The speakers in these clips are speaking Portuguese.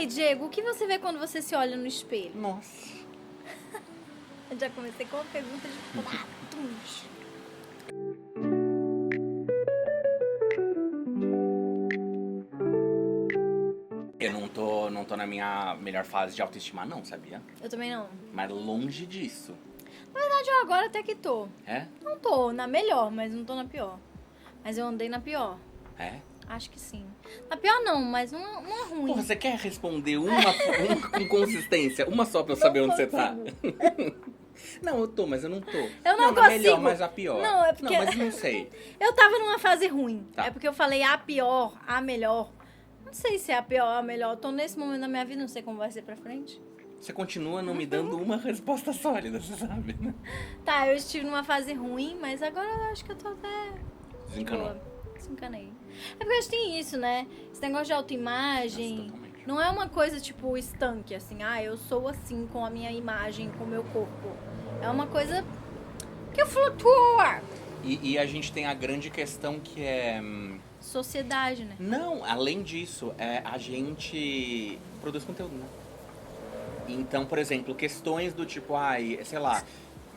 aí, Diego, o que você vê quando você se olha no espelho? Nossa. Eu já comecei com uma pergunta de pratos. Eu não tô na minha melhor fase de autoestima, não, sabia? Eu também não. Mas longe disso. Na verdade, eu agora até que tô. É? Não tô na melhor, mas não tô na pior. Mas eu andei na pior. É? Acho que sim. Na pior não, mas uma ruim. Porra, você quer responder uma com consistência? Uma só pra eu saber onde você tá? Não, eu tô, mas eu não tô. Eu não na consigo. melhor, mas a pior. Não, é porque... Não, mas não sei. Eu tava numa fase ruim. Tá. É porque eu falei a pior, a melhor. Não sei se é a pior ou a melhor. Eu tô nesse momento da minha vida, não sei como vai ser pra frente. Você continua não me dando uma resposta sólida, você sabe, né? Tá, eu estive numa fase ruim, mas agora eu acho que eu tô até... Desencanou. boa. Desencanei. É porque acho que tem isso, né? Esse negócio de autoimagem... Nossa, totalmente. Não é uma coisa, tipo, estanque, assim. Eu sou assim com a minha imagem, com o meu corpo. É uma coisa que flutua. E a gente tem a grande questão que é... Sociedade, né? Não, além disso, a gente produz conteúdo, né? Então, por exemplo, questões do tipo, sei lá,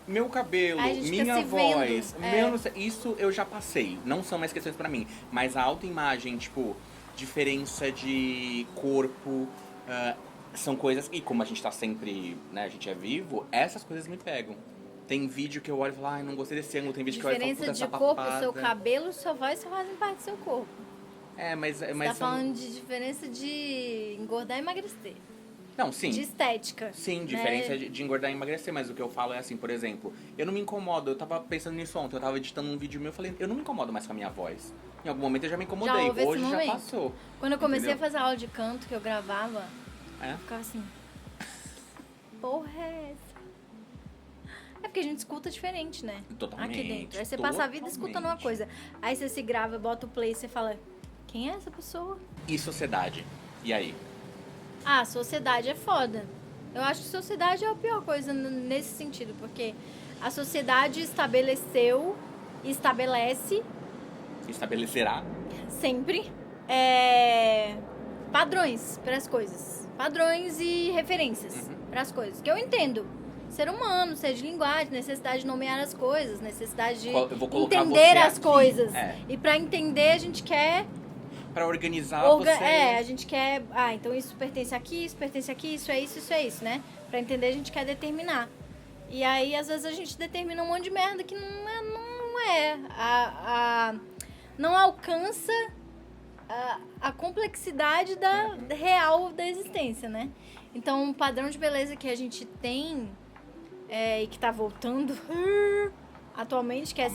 meu cabelo, A gente fica minha se voz, vendo, meu não sei, isso eu já passei. Não são mais questões pra mim. Mas a autoimagem, tipo, diferença de corpo, são coisas... E como a gente tá sempre, né, a gente é vivo, essas coisas me pegam. Tem vídeo que eu olho e falo, não gostei desse ângulo. Tem vídeo que eu olho e falo, Diferença puta, de essa corpo, papada. seu cabelo, sua voz só fazem parte do seu corpo. Mas Você tá falando de diferença de engordar e emagrecer. Não, sim. De estética. Sim, né? diferença de engordar e emagrecer, mas o que eu falo é assim, por exemplo, eu não me incomodo, eu tava pensando nisso ontem, eu tava editando um vídeo meu, eu falei, eu não me incomodo mais com a minha voz. Em algum momento eu já me incomodei, houve esse hoje já momento. passou. Quando eu comecei Entendeu? a fazer aula de canto, que eu gravava, É? eu ficava assim, porra é essa? É porque a gente escuta diferente, né? Totalmente. Aqui dentro. Aí você passa a vida escutando uma coisa. Aí você se grava, bota o play e você fala, quem é essa pessoa? E sociedade? E aí? Ah, sociedade é foda. Eu acho que sociedade é a pior coisa nesse sentido, porque a sociedade estabeleceu e estabelece Estabelecerá? sempre padrões para as coisas. Padrões e referências para as coisas. Que eu entendo. Ser humano, ser de linguagem, necessidade de nomear as coisas, necessidade de Eu vou colocar entender você as aqui. coisas. É. E para entender a gente quer... Pra organizar você... a gente quer... então isso pertence aqui, isso é isso, né? Pra entender a gente quer determinar. E aí, às vezes, a gente determina um monte de merda que não alcança a complexidade real da existência, né? Então, um padrão de beleza que a gente tem e que tá voltando atualmente, que é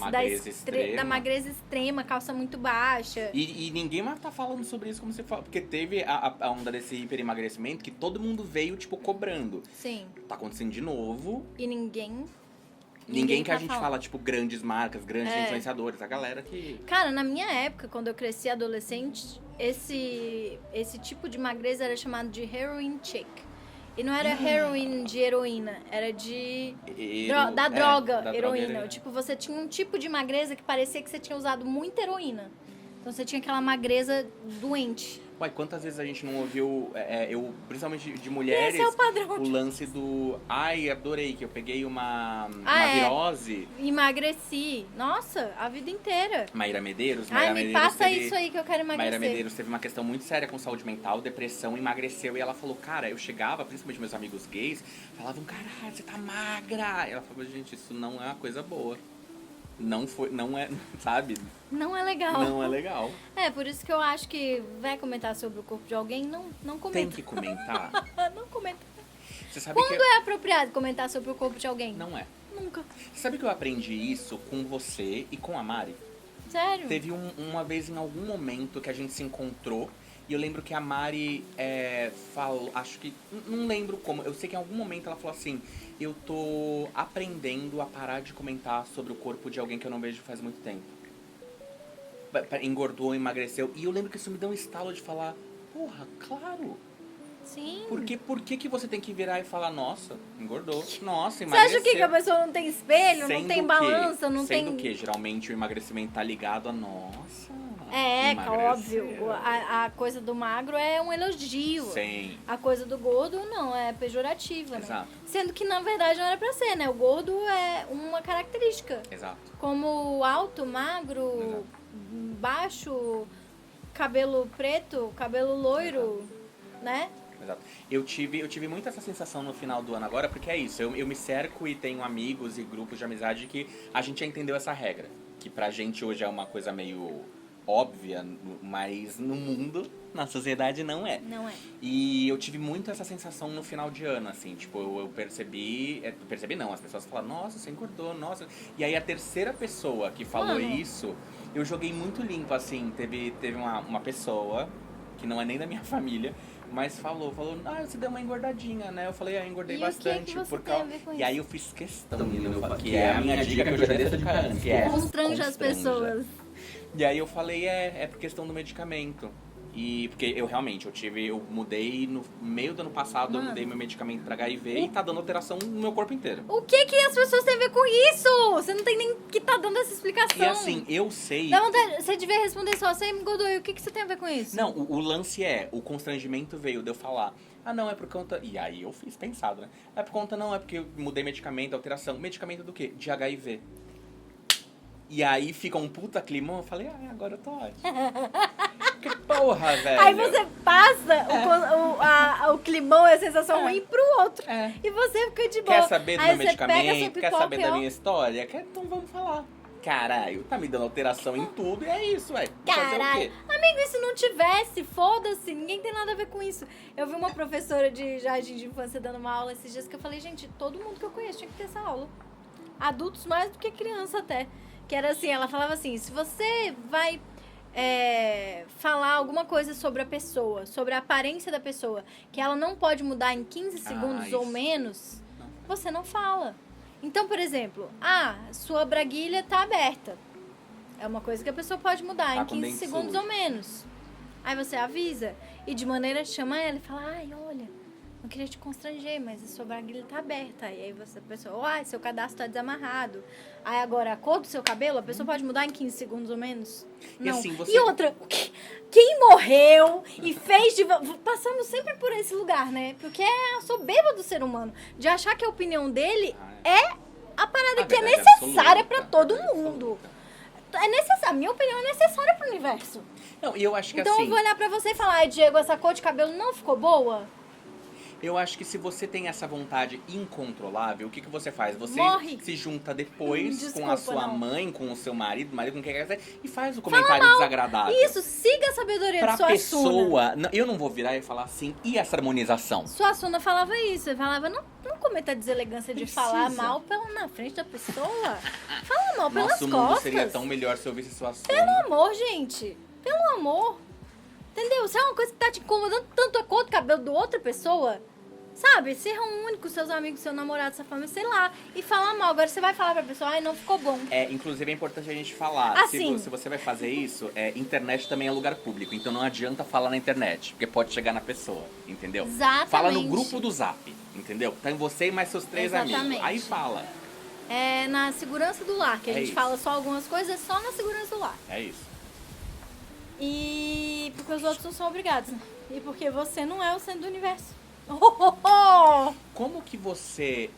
da magreza extrema, calça muito baixa. E ninguém mais tá falando sobre isso como você fala. Porque teve a onda desse hipeремagrecimento que todo mundo veio, tipo, cobrando. Sim. Tá acontecendo de novo. E ninguém Ninguém que tá a gente falando. fala, tipo, grandes marcas, grandes influenciadores. A galera que... Cara, na minha época, quando eu cresci adolescente, esse tipo de magreza era chamado de heroin chick. E não era heroin de heroína, era de... da droga, heroína. Tipo, você tinha um tipo de magreza que parecia que você tinha usado muita heroína. Então você tinha aquela magreza doente. Ué, quantas vezes a gente não ouviu, principalmente de mulheres, Esse é o padrão. o lance do... adorei, que eu peguei uma virose. Emagreci. Nossa, a vida inteira. Maíra Medeiros. Me passa isso aí que eu quero emagrecer. Maíra Medeiros teve uma questão muito séria com saúde mental, depressão, emagreceu. E ela falou, cara, eu chegava, principalmente meus amigos gays, falavam, caralho, você tá magra. E ela falou, gente, isso não é uma coisa boa. Não é, sabe? Não é legal. Não é legal. Por isso que eu acho que vai comentar sobre o corpo de alguém, não comenta. Tem que comentar. Não comenta. Você sabe Quando é apropriado comentar sobre o corpo de alguém? Não é. Nunca. Você sabe que eu aprendi isso com você e com a Mari? Sério? Teve uma vez, em algum momento, que a gente se encontrou. E eu lembro que a Mari falou, acho que, não lembro como, eu sei que em algum momento ela falou assim, eu tô aprendendo a parar de comentar sobre o corpo de alguém que eu não vejo faz muito tempo. Engordou, emagreceu. E eu lembro que isso me deu um estalo de falar, porra, claro. Sim. Por que você tem que virar e falar, nossa, engordou, nossa, emagreceu. Você acha que a pessoa não tem espelho, não tem balança, não tem... Sendo que, geralmente, o emagrecimento tá ligado a, nossa, óbvio. A coisa do magro é um elogio. Sim. A coisa do gordo, não, é pejorativa, Exato. né? Sendo que, na verdade, não era pra ser, né? O gordo é uma característica. Exato. Como alto, magro, baixo, cabelo preto, cabelo loiro, né? Exato. Eu tive muito essa sensação no final do ano agora, porque é isso, eu me cerco e tenho amigos e grupos de amizade que a gente já entendeu essa regra. Que pra gente hoje é uma coisa meio óbvia, mas no mundo, na sociedade, não é. Não é. E eu tive muito essa sensação no final de ano, assim, tipo, eu percebi não, as pessoas falaram, nossa, você engordou, nossa. E aí a terceira pessoa que falou isso, eu joguei muito limpo, assim, teve uma pessoa, que não é nem da minha família, mas falou, você deu uma engordadinha, né? Eu falei, eu engordei bastante. E aí eu fiz questão, que é a minha dica que eu já dei desde antes, que é constranja as pessoas. E aí eu falei, é por questão do medicamento. E porque eu mudei no meio do ano passado, eu mudei meu medicamento pra HIV e tá dando alteração no meu corpo inteiro. O que as pessoas têm a ver com isso? Você não tem nem que tá dando essa explicação. E assim, eu sei... Você devia responder só, você engordou, e o que você tem a ver com isso? Não, o lance o constrangimento veio de eu falar, não, é por conta... E aí eu fiz pensado, né? É por conta, não, é porque eu mudei medicamento, alteração. Medicamento do quê? De HIV. E aí fica um puta climão, eu falei, agora eu tô ótimo. Que porra, velho. Aí você passa o climão e a sensação ruim pro outro. E você fica de boa. Quer saber do meu medicamento? Quer saber da minha história? Então vamos falar. Caralho, tá me dando alteração em tudo e é isso, velho. Caralho. Amigo, e se não tivesse, foda-se, ninguém tem nada a ver com isso. Eu vi uma professora de jardim de infância dando uma aula esses dias que eu falei, gente, todo mundo que eu conheço tinha que ter essa aula. Adultos mais do que criança até. Que era assim, ela falava assim, se você vai falar alguma coisa sobre a pessoa, sobre a aparência da pessoa, que ela não pode mudar em 15 segundos ou menos, você não fala. Então, por exemplo, sua braguilha tá aberta. É uma coisa que a pessoa pode mudar em 15 segundos ou menos. Aí você avisa. E de maneira chama ela e fala, olha, não queria te constranger, mas a sua braguilha tá aberta. E aí a pessoa, seu cadastro tá desamarrado. Aí agora, a cor do seu cabelo, a pessoa pode mudar em 15 segundos ou menos? Não. E, assim, e outra, quem morreu e fez de... Passamos sempre por esse lugar, né? Porque é a soberba do ser humano. De achar que a opinião dele é a parada que é necessária pra todo mundo. É necessário. A minha opinião é necessária pro universo. Não, e eu acho que então assim... eu vou olhar pra você e falar, Diego, essa cor de cabelo não ficou boa? Eu acho que se você tem essa vontade incontrolável, o que você faz? Você se junta depois com a sua mãe, com o seu marido com quem quer dizer, e faz o comentário desagradável. Isso, siga a sabedoria de sua pessoa. Eu não vou virar e falar assim, e essa harmonização? Sua Suna falava isso, ele falava, não cometa a deselegância de falar mal na frente da pessoa. Fala mal pelas costas. Nosso mundo seria tão melhor se eu visse sua Suna. Pelo amor, gente. Pelo amor. Entendeu? Se é uma coisa que tá te incomodando tanto a cor do cabelo de outra pessoa... Sabe, ser único com seus amigos, seu namorado, sua família, sei lá, e falar mal. Agora você vai falar pra pessoa, não ficou bom. Inclusive é importante a gente falar, assim, se você vai fazer isso, internet também é lugar público, então não adianta falar na internet, porque pode chegar na pessoa, entendeu? Exatamente. Fala no grupo do Zap, entendeu? Tá em você e mais seus 3 amigos, aí fala. É na segurança do lar, que a gente fala só algumas coisas, só na segurança do lar. É isso. E porque os outros não são obrigados, né? E porque você não é o centro do universo. Como que você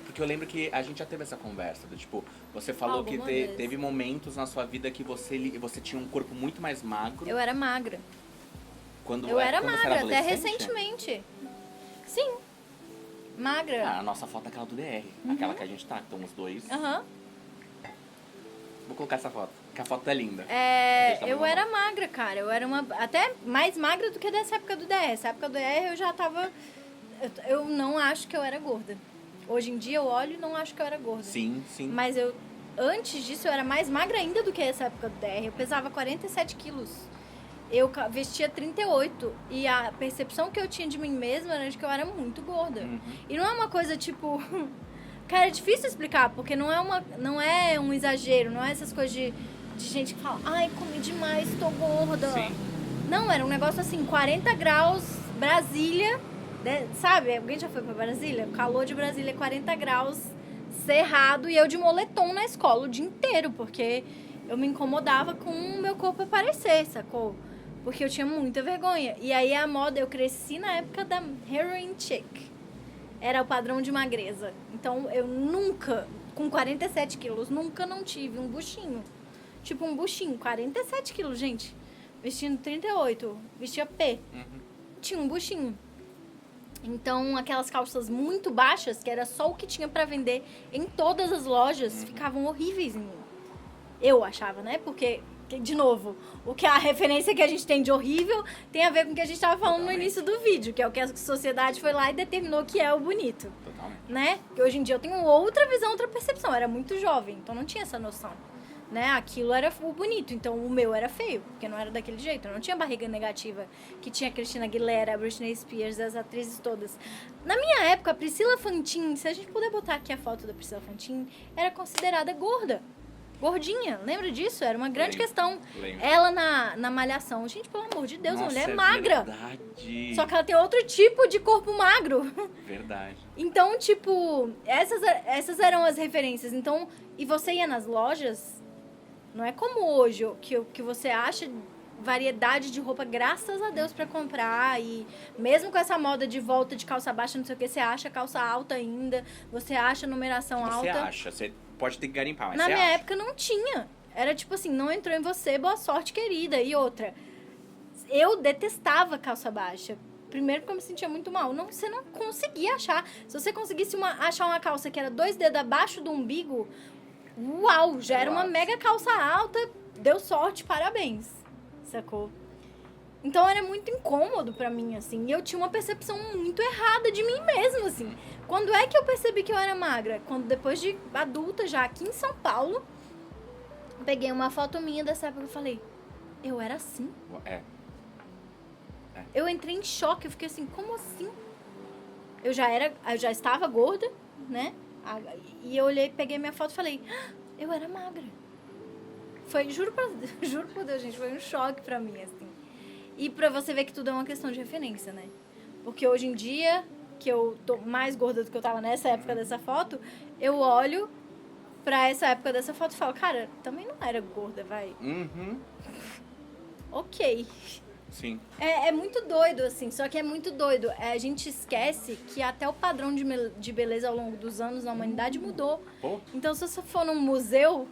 porque eu lembro que a gente já teve essa conversa do tipo, você falou que teve momentos na sua vida que você tinha um corpo muito mais magro. Eu era magra. Quando era você magra, era até recentemente. Sim. Magra. A nossa foto é aquela do DR, aquela que a gente tá, que estão os dois. Vou colocar essa foto, que a foto é linda. Eu era magra, cara. Eu era até mais magra do que dessa época do DR. Essa época do DR eu já tava... Eu não acho que eu era gorda. Hoje em dia eu olho e não acho que eu era gorda. Sim. Mas antes disso eu era mais magra ainda do que essa época do DR. Eu pesava 47 quilos. Eu vestia 38. E a percepção que eu tinha de mim mesma era de que eu era muito gorda. E não é uma coisa tipo... Cara, é difícil explicar, porque não é um exagero, não é essas coisas de gente que fala, comi demais, tô gorda. Sim. Não, era um negócio assim, 40 graus, Brasília, né? Sabe? Alguém já foi pra Brasília? O calor de Brasília é 40 graus, cerrado, e eu de moletom na escola o dia inteiro, porque eu me incomodava com o meu corpo aparecer, sacou? Porque eu tinha muita vergonha. E aí a moda, eu cresci na época da heroin chic. Era o padrão de magreza. Então eu nunca, com 47 quilos, nunca não tive um buchinho. Tipo um buchinho, 47 quilos, gente. Vestindo 38, vestia P. Tinha um buchinho. Então aquelas calças muito baixas, que era só o que tinha pra vender em todas as lojas, ficavam horríveis em mim. Eu achava, né? Porque, de novo, a referência que a gente tem de horrível tem a ver com o que a gente estava falando no início do vídeo, que é o que a sociedade foi lá e determinou que é o bonito. Totalmente. Né? Que hoje em dia eu tenho outra visão, outra percepção. Eu era muito jovem, então não tinha essa noção. Né? Aquilo era o bonito, então o meu era feio, porque não era daquele jeito. Eu não tinha barriga negativa, que tinha a Christina Aguilera, a Britney Spears, as atrizes todas. Na minha época, a Priscila Fantin, se a gente puder botar aqui a foto da Priscila Fantin, era considerada gorda. Gordinha, lembra disso? Era uma grande questão. Lembro. Ela na Malhação. Gente, pelo amor de Deus, Nossa, a mulher é magra. Verdade. Só que ela tem outro tipo de corpo magro. Verdade. Então, tipo, essas eram as referências. Então, e você ia nas lojas, não é como hoje, que você acha variedade de roupa, graças a Deus, pra comprar. E mesmo com essa moda de volta de calça baixa, não sei o que, você acha calça alta ainda, você acha numeração alta. Você acha, você pode ter que garimpar, mas Na você minha acha. época não tinha. Era tipo assim, não entrou em você, boa sorte, querida. E outra, eu detestava calça baixa. Primeiro porque eu me sentia muito mal. Não, você não conseguia achar. Se você conseguisse achar uma calça que era 2 dedos abaixo do umbigo, uau, já era uma mega calça alta. Deu sorte, parabéns. Sacou? Então era muito incômodo pra mim, assim. E eu tinha uma percepção muito errada de mim mesma, assim. Quando é que eu percebi que eu era magra? Quando depois de adulta, já aqui em São Paulo, peguei uma foto minha dessa época e falei, eu era assim? Eu entrei em choque, eu fiquei assim, como assim? Eu já estava gorda, né? E eu olhei, peguei minha foto e falei, eu era magra. Foi, juro por Deus, gente, foi um choque pra mim, assim. E pra você ver que tudo é uma questão de referência, né? Porque hoje em dia, que eu tô mais gorda do que eu tava nessa época dessa foto, eu olho pra essa época dessa foto e falo, cara, também não era gorda, vai. Ok. Sim. É muito doido, assim, só que é muito doido. A gente esquece que até o padrão de beleza ao longo dos anos na humanidade mudou. Pô. Então, se você for num museu,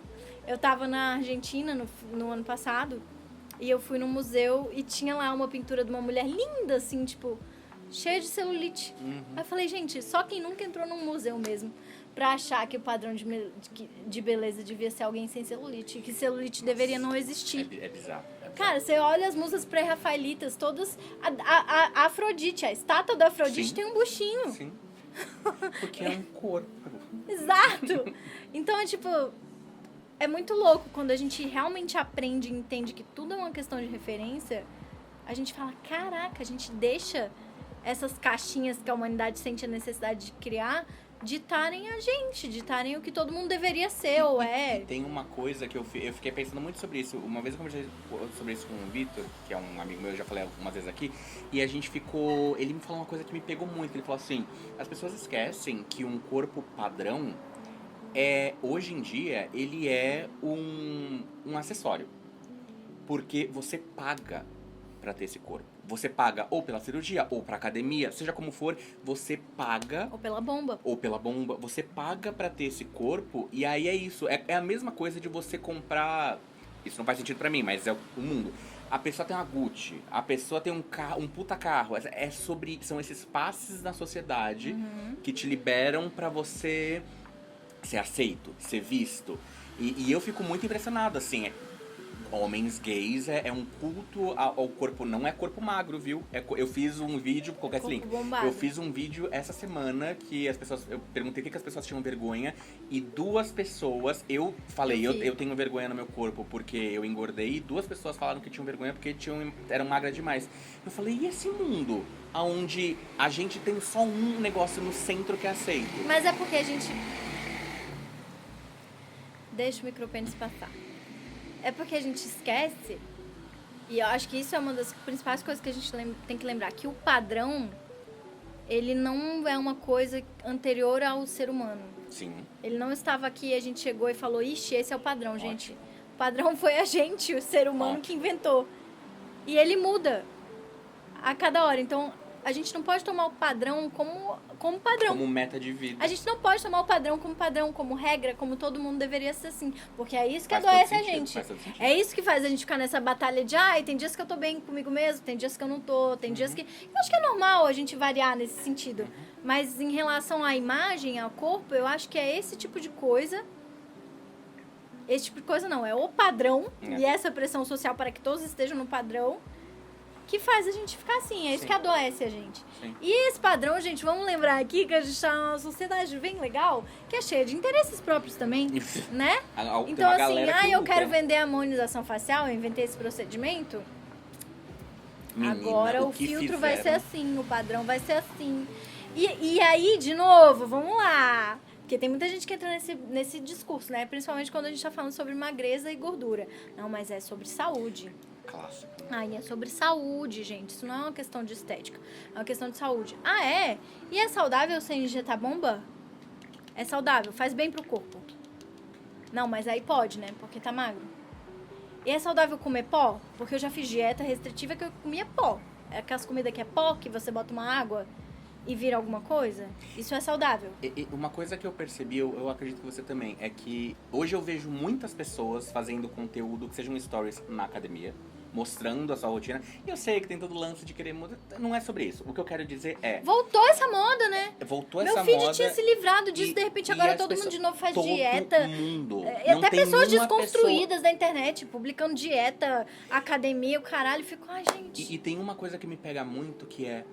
eu tava na Argentina no ano passado, e eu fui num museu e tinha lá uma pintura de uma mulher linda, assim, tipo, cheia de celulite. Aí eu falei, gente, só quem nunca entrou num museu mesmo pra achar que o padrão de beleza devia ser alguém sem celulite, que celulite deveria não existir. É bizarro. Cara, você olha as musas pré-rafaelitas, todas... A Afrodite, a estátua da Afrodite Sim. tem um buchinho. Sim. Porque é um corpo. Exato. Então, é tipo... É muito louco quando a gente realmente aprende e entende que tudo é uma questão de referência. A gente fala, caraca, a gente deixa essas caixinhas que a humanidade sente a necessidade de criar ditarem a gente, ditarem o que todo mundo deveria ser ou é. E tem uma coisa que eu fiquei pensando muito sobre isso. Uma vez eu conversei sobre isso com o Vitor, que é um amigo meu, eu já falei algumas vezes aqui, e a gente ficou... Ele me falou uma coisa que me pegou muito. Ele falou assim, as pessoas esquecem que um corpo padrão hoje em dia, ele é um acessório. Porque você paga pra ter esse corpo. Você paga ou pela cirurgia, ou pra academia, seja como for, você paga... Ou pela bomba. Ou pela bomba. Você paga pra ter esse corpo, e aí é isso. É a mesma coisa de você comprar... Isso não faz sentido pra mim, mas é o mundo. A pessoa tem uma Gucci, a pessoa tem um puta carro. São esses passes na sociedade que te liberam pra você ser aceito, ser visto. E eu fico muito impressionado, assim... Homens gays é um culto ao corpo, não é corpo magro, viu? Eu fiz um vídeo, vou colocar esse link. Bombado. Eu fiz um vídeo essa semana que as pessoas, eu perguntei o que as pessoas tinham vergonha e 2 pessoas, eu falei, eu tenho vergonha no meu corpo porque eu engordei, e 2 pessoas falaram que tinham vergonha porque eram magras demais. Eu falei, e esse mundo onde a gente tem só um negócio no centro que é aceito? Mas é porque a gente... Deixa o micropênis passar. É porque a gente esquece, e eu acho que isso é uma das principais coisas que a gente tem que lembrar, que o padrão, ele não é uma coisa anterior ao ser humano. Sim. Ele não estava aqui e a gente chegou e falou, ixi, esse é o padrão, gente. padrão foi a gente, o ser humano, que inventou. E ele muda a cada hora. Então, a gente não pode tomar o padrão como padrão. Como meta de vida. A gente não pode tomar o padrão, como regra, como todo mundo deveria ser assim. Porque é isso que Faz adoece todo a sentido, gente. faz todo sentido. É isso que faz a gente ficar nessa batalha de, tem dias que eu tô bem comigo mesmo, tem dias que eu não tô, tem dias que... Eu acho que é normal a gente variar nesse sentido. Mas em relação à imagem, ao corpo, eu acho que é esse tipo de coisa... Esse tipo de coisa não, é o padrão e essa pressão social para que todos estejam no padrão que faz a gente ficar assim, é isso que adoece a gente. Sim. E esse padrão, gente, vamos lembrar aqui que a gente está numa sociedade bem legal, que é cheia de interesses próprios também, né? Então assim, eu quero vender harmonização facial, eu inventei esse procedimento, menina, agora o filtro vai ser assim, o padrão vai ser assim. E aí, de novo, vamos lá... Porque tem muita gente que entra nesse discurso, né? Principalmente quando a gente tá falando sobre magreza e gordura. Não, mas é sobre saúde. Clássico. E é sobre saúde, gente. Isso não é uma questão de estética. É uma questão de saúde. É? E é saudável você injetar bomba? É saudável, faz bem pro corpo. Não, mas aí pode, né? Porque tá magro. E é saudável comer pó? Porque eu já fiz dieta restritiva que eu comia pó. É aquelas comidas que é pó, que você bota uma água... E vira alguma coisa? Isso é saudável. Uma coisa que eu percebi, eu acredito que você também, é que hoje eu vejo muitas pessoas fazendo conteúdo que sejam stories na academia, mostrando a sua rotina. E eu sei que tem todo o lance de querer mudar. Não é sobre isso. O que eu quero dizer é... Voltou essa moda, né? Voltou essa moda. Meu feed tinha se livrado disso, de repente agora todo mundo de novo faz dieta. Todo mundo. E até pessoas desconstruídas da internet, publicando dieta, academia, o caralho. Fico, gente... E tem uma coisa que me pega muito, que é...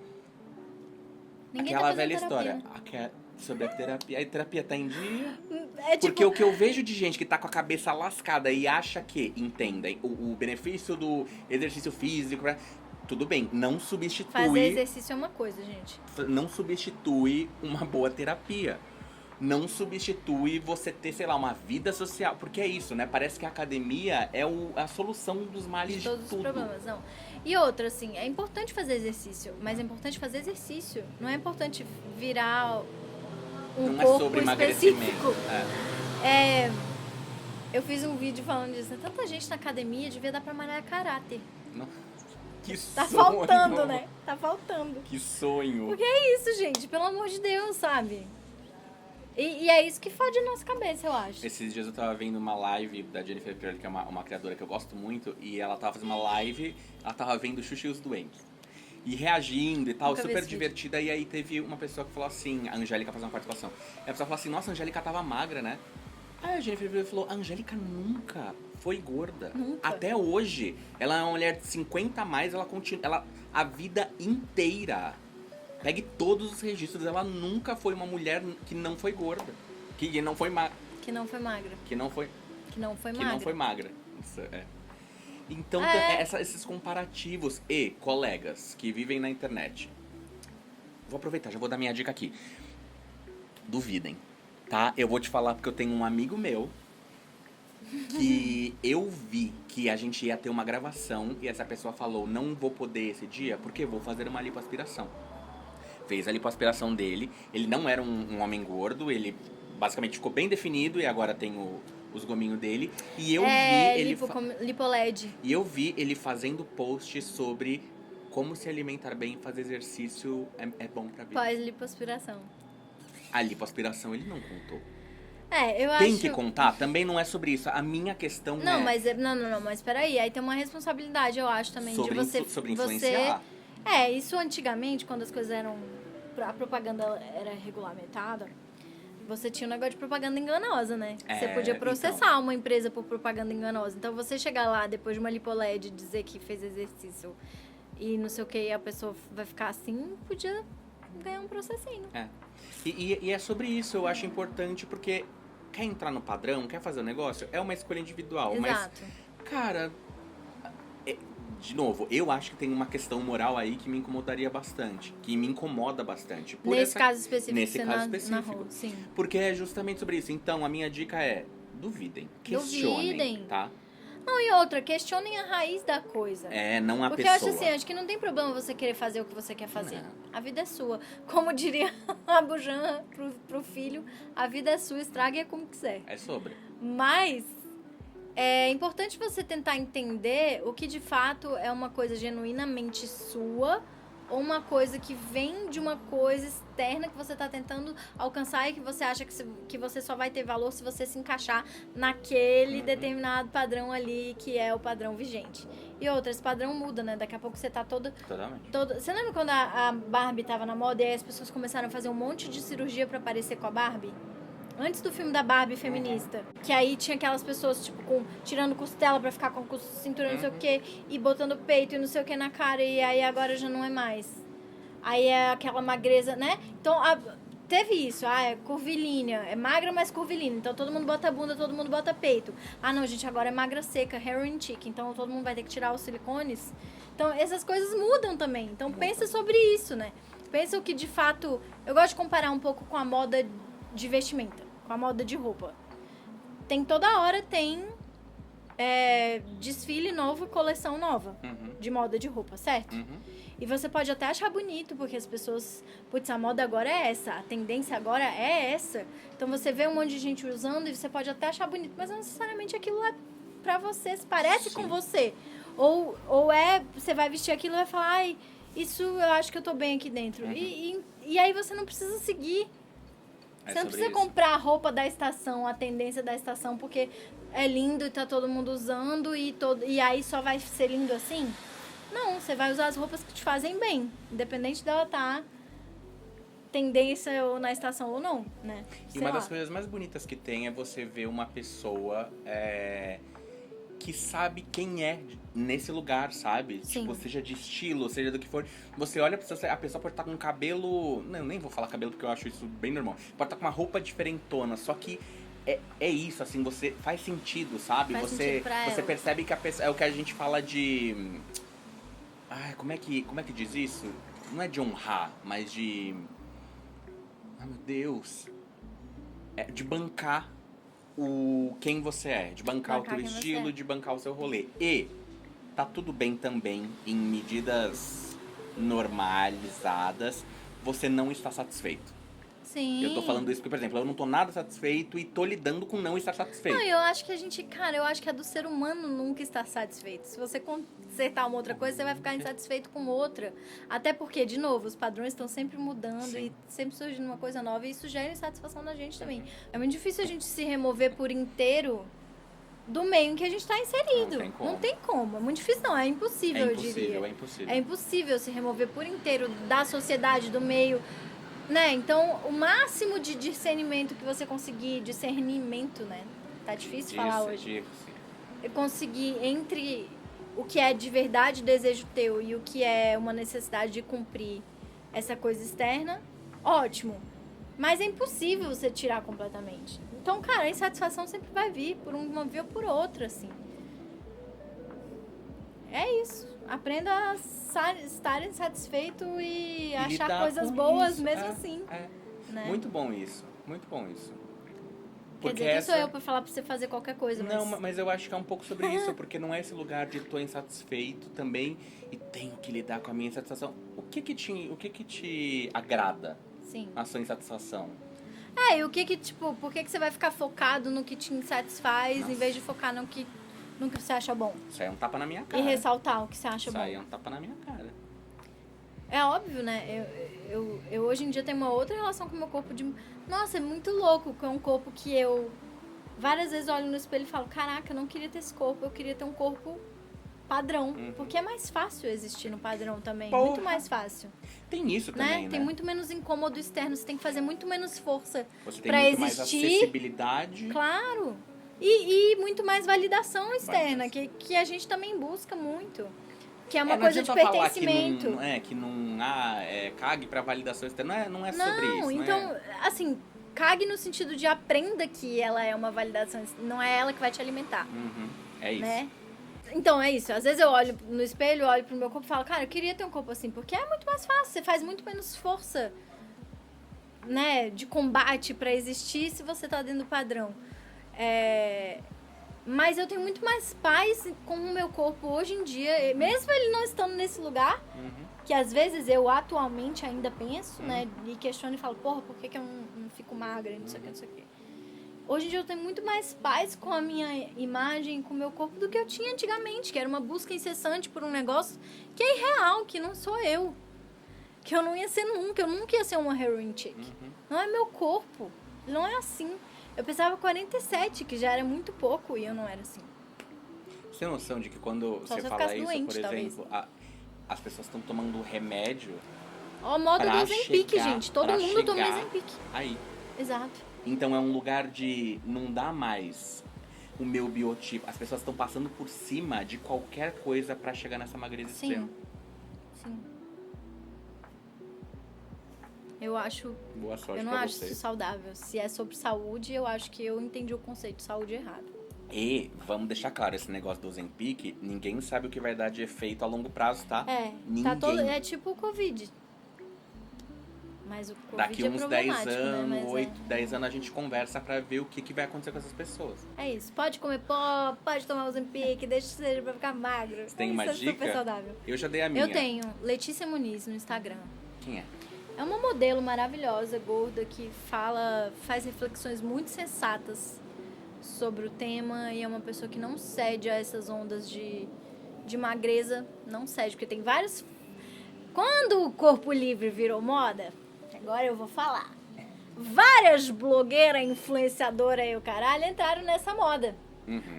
Ninguém aquela tá velha terapia. história. Sobre a terapia. A terapia tá em dia. Tipo... Porque o que eu vejo de gente que tá com a cabeça lascada e acha que entendem o benefício do exercício físico, tudo bem, não substitui... Fazer exercício é uma coisa, gente. Não substitui uma boa terapia. Não substitui você ter, sei lá, uma vida social. Porque é isso, né? Parece que a academia é a solução dos males de todos tudo. Os problemas, não. E outra, assim, é importante fazer exercício, mas é importante fazer exercício. Não é importante virar não corpo é sobre específico. É. Eu fiz um vídeo falando disso. Tanta gente na academia, devia dar pra malhar caráter. Não. Que tá sonho. Faltando, né? Tá faltando. Que sonho. Porque é isso, gente. Pelo amor de Deus, sabe? E é isso que fode a nossa cabeça, eu acho. Esses dias eu tava vendo uma live da Jennifer Pearl, que é uma criadora que eu gosto muito, e ela tava fazendo uma live, ela tava vendo Xuxa e os Doentes. E reagindo e tal, Nunca super divertida. E aí teve uma pessoa que falou assim, a Angélica fazendo uma participação. E a pessoa falou assim, nossa, a Angélica tava magra, né? Aí a Jennifer Pearl falou, a Angélica nunca foi gorda. Nunca. Até hoje. Ela é uma mulher de 50 a mais, ela continua. A vida inteira. Pegue todos os registros, ela nunca foi uma mulher que não foi gorda. Que não foi magra. Que não foi magra. Que não foi magra. Isso é. Então, esses comparativos e colegas que vivem na internet. Vou aproveitar, já vou dar minha dica aqui. Duvidem, tá? Eu vou te falar porque eu tenho um amigo meu que eu vi que a gente ia ter uma gravação e essa pessoa falou, não vou poder esse dia porque vou fazer uma lipoaspiração. Fez a lipoaspiração dele, ele não era um homem gordo, ele basicamente ficou bem definido e agora tem os gominhos dele. E eu vi ele... Lipoled. E eu vi ele fazendo posts sobre como se alimentar bem e fazer exercício é bom pra vida. Pós-lipoaspiração. A lipoaspiração ele não contou. Eu acho... Tem que contar? Também não é sobre isso. A minha questão não, mas peraí. Aí tem uma responsabilidade, eu acho, também, sobre de você... Sobre influenciar. Isso antigamente, quando as coisas eram... A propaganda era regulamentada, você tinha um negócio de propaganda enganosa, né? Você podia processar uma empresa por propaganda enganosa. Então, você chegar lá depois de uma lipoled e dizer que fez exercício e não sei o que, e a pessoa vai ficar assim, podia ganhar um processinho. E é sobre isso, eu acho importante, porque quer entrar no padrão, quer fazer o negócio, é uma escolha individual. Exato. Mas, cara... De novo, eu acho que tem uma questão moral aí que me incomodaria bastante. Que me incomoda bastante. Nesse caso específico. Nesse caso específico. Na rua, sim. Porque é justamente sobre isso. Então, a minha dica é, duvidem. Questionem, tá? Não, e outra, questionem a raiz da coisa. Não a Porque pessoa. eu acho assim, acho que não tem problema você querer fazer o que você quer fazer. Não. A vida é sua. Como diria a Bujan pro filho, a vida é sua, estrague-a como quiser. É sobre. Mas... é importante você tentar entender o que de fato é uma coisa genuinamente sua ou uma coisa que vem de uma coisa externa que você está tentando alcançar e que você acha que você só vai ter valor se você se encaixar naquele determinado padrão ali que é o padrão vigente. E outra, esse padrão muda, né? Daqui a pouco você tá Totalmente. Você lembra quando a Barbie tava na moda e aí as pessoas começaram a fazer um monte de cirurgia pra parecer com a Barbie? Antes do filme da Barbie feminista. Que aí tinha aquelas pessoas, tipo, tirando costela pra ficar com cintura não sei o quê, e botando peito e não sei o que na cara, e aí agora já não é mais. Aí é aquela magreza, né? Então, teve isso. É curvilínea. É magra, mas curvilínea. Então, todo mundo bota bunda, todo mundo bota peito. Não, gente, agora é magra seca, heroin chic. Então, todo mundo vai ter que tirar os silicones. Então, essas coisas mudam também. Então, pensa sobre isso, né? Pensa o que, de fato... Eu gosto de comparar um pouco com a moda de vestimenta, com a moda de roupa. Toda hora tem desfile novo, coleção nova de moda de roupa, certo? E você pode até achar bonito, porque as pessoas... Putz, a moda agora é essa, a tendência agora é essa. Então você vê um monte de gente usando e você pode até achar bonito, mas não necessariamente aquilo é pra você, se parece com você. Ou você vai vestir aquilo e vai falar, ai, isso eu acho que eu tô bem aqui dentro. E aí você não precisa seguir. Você não precisa comprar a roupa da estação, a tendência da estação, porque é lindo e tá todo mundo usando e aí só vai ser lindo assim? Não, você vai usar as roupas que te fazem bem, independente dela estar tendência ou na estação ou não, né? E uma das coisas mais bonitas que tem é você ver uma pessoa que sabe quem é nesse lugar, sabe? Sim. Tipo, seja de estilo, seja do que for. Você olha pra pessoa, a pessoa pode estar com um cabelo... Não, nem vou falar cabelo porque eu acho isso bem normal. Pode estar com uma roupa diferentona, só que é isso, assim, você faz sentido, sabe? Faz sentido pra você ela. Percebe que a pessoa... É o que a gente fala de... como é que diz isso? Não é de honrar, mas de... Ai, meu Deus. De bancar quem você é, de bancar o teu estilo, de bancar o seu rolê. E tá tudo bem também, em medidas normalizadas, você não está satisfeito. Sim. Eu tô falando isso porque, por exemplo, eu não tô nada satisfeito e tô lidando com não estar satisfeito. Não, eu acho que eu acho que a do ser humano nunca estar satisfeito. Se você consertar uma outra coisa, você vai ficar insatisfeito com outra. Até porque, de novo, os padrões estão sempre mudando. Sim. E sempre surgindo uma coisa nova e isso gera insatisfação na gente também. É muito difícil a gente se remover por inteiro do meio em que a gente está inserido. Não tem como. É muito difícil, não. É impossível, eu diria. É impossível. É impossível se remover por inteiro da sociedade, do meio... Né? Então, o máximo de discernimento que você conseguir, discernimento, né? Tá difícil falar hoje. Eu conseguir entre o que é de verdade desejo teu e o que é uma necessidade de cumprir essa coisa externa, ótimo. Mas é impossível você tirar completamente. Então, cara, a insatisfação sempre vai vir, por uma via ou por outra, assim. É isso. Aprenda a estar insatisfeito e achar coisas boas isso. Mesmo assim. Né? Muito bom isso. Muito bom isso. Quer dizer, quem sou eu pra falar pra você fazer qualquer coisa? Não, mas eu acho que é um pouco sobre isso, porque não é esse lugar de tô insatisfeito também e tenho que lidar com a minha insatisfação. O que que te agrada? Sim. A sua insatisfação? E o que tipo, por que você vai ficar focado no que te insatisfaz em vez de focar no que você acha bom? Isso aí é um tapa na minha cara. E ressaltar o que você acha bom. Isso aí é um tapa na minha cara. É óbvio, né? Eu hoje em dia tenho uma outra relação com o meu corpo de... Nossa, é muito louco, que é um corpo que eu várias vezes olho no espelho e falo, caraca, eu não queria ter esse corpo, eu queria ter um corpo padrão. Porque é mais fácil existir no padrão também. Porra. Muito mais fácil. Tem isso também, né? Tem muito menos incômodo externo, você tem que fazer muito menos força você tem pra muito existir. Mais acessibilidade. Claro. E muito mais validação externa, que a gente também busca muito. Que é uma coisa de pertencimento. Que não cague pra validação externa. Não é sobre isso. Então, assim, cague no sentido de aprenda que ela é uma validação. Não é ela que vai te alimentar. É isso. Né? Então, é isso. Às vezes eu olho no espelho, olho pro meu corpo e falo, cara, eu queria ter um corpo assim, porque é muito mais fácil. Você faz muito menos força, né, de combate pra existir se você tá dentro do padrão. Mas eu tenho muito mais paz com o meu corpo hoje em dia, mesmo ele não estando nesse lugar, que às vezes eu atualmente ainda penso, né, e questiono e falo, porra, por que eu não fico magra, não sei o que, não sei o que. Hoje em dia eu tenho muito mais paz com a minha imagem, com o meu corpo, do que eu tinha antigamente, que era uma busca incessante por um negócio que é irreal, que não sou eu. Que eu não ia ser nunca, eu nunca ia ser uma heroin chick. Não é meu corpo, não é assim. Eu pesava 47, que já era muito pouco, e eu não era assim. Você tem noção de que quando Só você se eu fala ficasse isso, doente, por talvez. exemplo, as pessoas estão tomando remédio Ó, moda pra do Ozempic, chegar- gente. Todo pra mundo toma chegar Ozempic. aí. Exato. Então é um lugar de não dá mais o meu biotipo. As pessoas estão passando por cima de qualquer coisa pra chegar nessa magreza Sim. extrema. Sim. Eu acho... Boa sorte Eu não pra acho você. isso saudável. Se é sobre saúde, eu acho que eu entendi o conceito de saúde errado. E vamos deixar claro, esse negócio do Ozempic, ninguém sabe o que vai dar de efeito a longo prazo, tá? É, Ninguém. tá todo, é tipo o Covid. Mas o Covid Daqui é uns 10 problemático, anos, né? Mas 8, 10 anos a gente conversa pra ver o que vai acontecer com essas pessoas. é isso. Pode comer pó, pode tomar Ozempic, deixa que seja pra ficar magro. Você tem isso uma é dica? super saudável. Eu já dei a minha. Eu tenho Letícia Muniz no Instagram. Quem é? É uma modelo maravilhosa, gorda, que faz reflexões muito sensatas sobre o tema e é uma pessoa que não cede a essas ondas de magreza, não cede, porque tem vários... Quando o corpo livre virou moda, agora eu vou falar, várias blogueiras, influenciadoras e o caralho entraram nessa moda.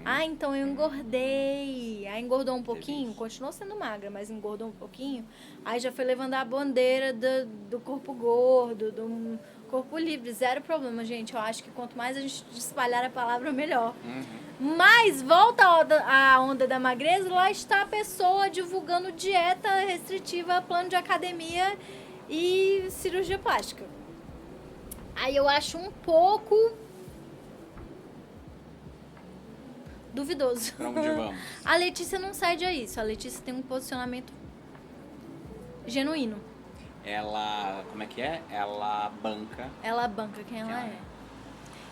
Ah, então eu engordei. Aí engordou um pouquinho, continuou sendo magra, mas engordou um pouquinho. Aí já foi levando a bandeira do corpo gordo, do corpo livre. Zero problema, gente. Eu acho que quanto mais a gente espalhar a palavra, melhor. Mas volta a onda da magreza, lá está a pessoa divulgando dieta restritiva, plano de academia e cirurgia plástica. Aí eu acho um pouco... duvidoso. Pra onde vamos? A Letícia não cede a isso. A Letícia tem um posicionamento genuíno. Ela, como é que é? Ela banca. Ela banca quem ela é.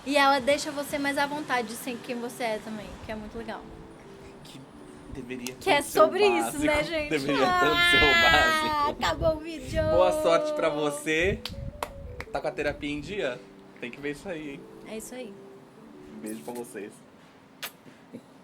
E ela deixa você mais à vontade de ser quem você é também, que é muito legal. Que deveria Que é tanto ser o sobre isso, básico. né, gente? Deveria tanto ser o básico. Acabou o vídeo. Boa sorte pra você. Tá com a terapia em dia? Tem que ver isso aí, hein? É isso aí. Beijo pra vocês.